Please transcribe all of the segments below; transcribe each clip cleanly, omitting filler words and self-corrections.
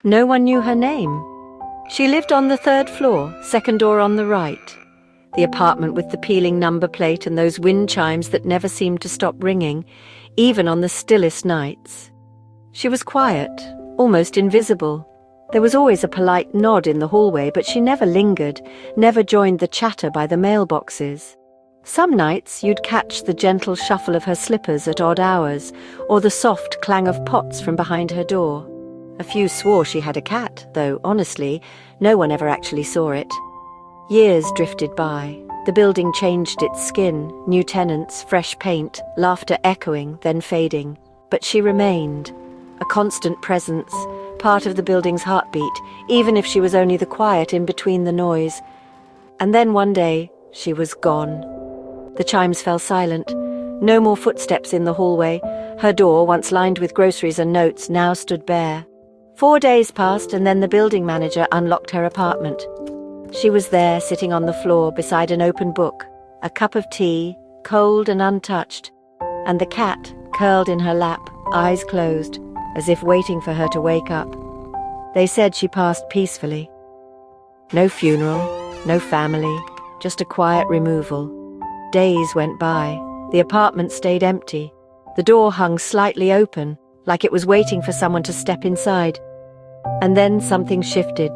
No one knew her name. She lived on the third floor, second door on the right. The apartment with the peeling number plate and those wind chimes that never seemed to stop ringing, even on the stillest nights. She was quiet, almost invisible. There was always a polite nod in the hallway, but she never lingered, never joined the chatter by the mailboxes. Some nights you'd catch the gentle shuffle of her slippers at odd hours, or the soft clang of pots from behind her door. A few swore she had a cat, though, honestly, no one ever actually saw it. Years drifted by. The building changed its skin, new tenants, fresh paint, laughter echoing, then fading. But she remained, a constant presence, part of the building's heartbeat, even if she was only the quiet in between the noise. And then one day, she was gone. The chimes fell silent. No more footsteps in the hallway. Her door, once lined with groceries and notes, now stood bare. 4 days passed, and then the building manager unlocked her apartment. She was there, sitting on the floor beside an open book, a cup of tea, cold and untouched, and the cat curled in her lap, eyes closed, as if waiting for her to wake up. They said she passed peacefully. No funeral, no family, just a quiet removal. Days went by. The apartment stayed empty. The door hung slightly open, like it was waiting for someone to step inside. And then something shifted.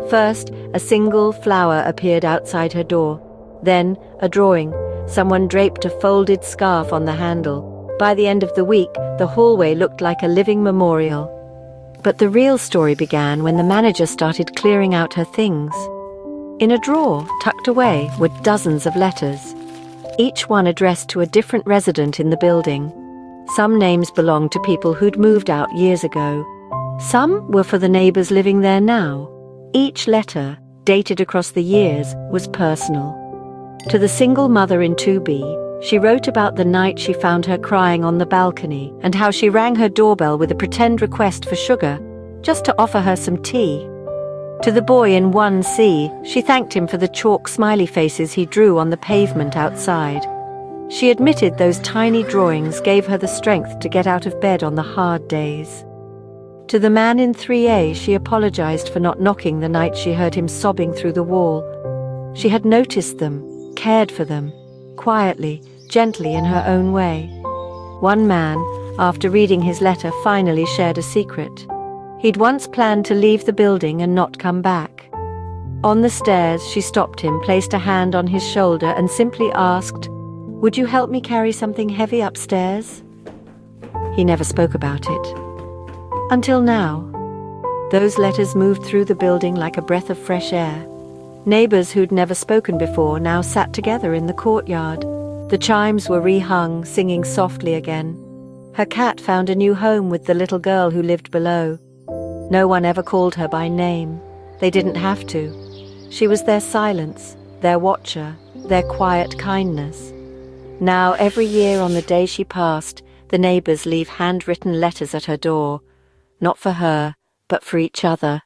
First, a single flower appeared outside her door. Then, a drawing. Someone draped a folded scarf on the handle. By the end of the week, the hallway looked like a living memorial. But the real story began when the manager started clearing out her things. In a drawer, tucked away, were dozens of letters, each one addressed to a different resident in the building. Some names belonged to people who'd moved out years ago. Some were for the neighbors living there now. Each letter, dated across the years, was personal. To the single mother in 2B, she wrote about the night she found her crying on the balcony and how she rang her doorbell with a pretend request for sugar, just to offer her some tea. To the boy in 1C, she thanked him for the chalk smiley faces he drew on the pavement outside. She admitted those tiny drawings gave her the strength to get out of bed on the hard days. To the man in 3A, she apologized for not knocking the night she heard him sobbing through the wall. She had noticed them, cared for them, quietly, gently in her own way. One man, after reading his letter, finally shared a secret. He'd once planned to leave the building and not come back. On the stairs, she stopped him, placed a hand on his shoulder, and simply asked, "Would you help me carry something heavy upstairs?" He never spoke about it. Until now. Those letters moved through the building like a breath of fresh air. Neighbors who'd never spoken before now sat together in the courtyard. The chimes were rehung, singing softly again. Her cat found a new home with the little girl who lived below. No one ever called her by name. They didn't have to. She was their silence, their watcher, their quiet kindness. Now, every year on the day she passed, the neighbors leave handwritten letters at her door. Not for her, but for each other.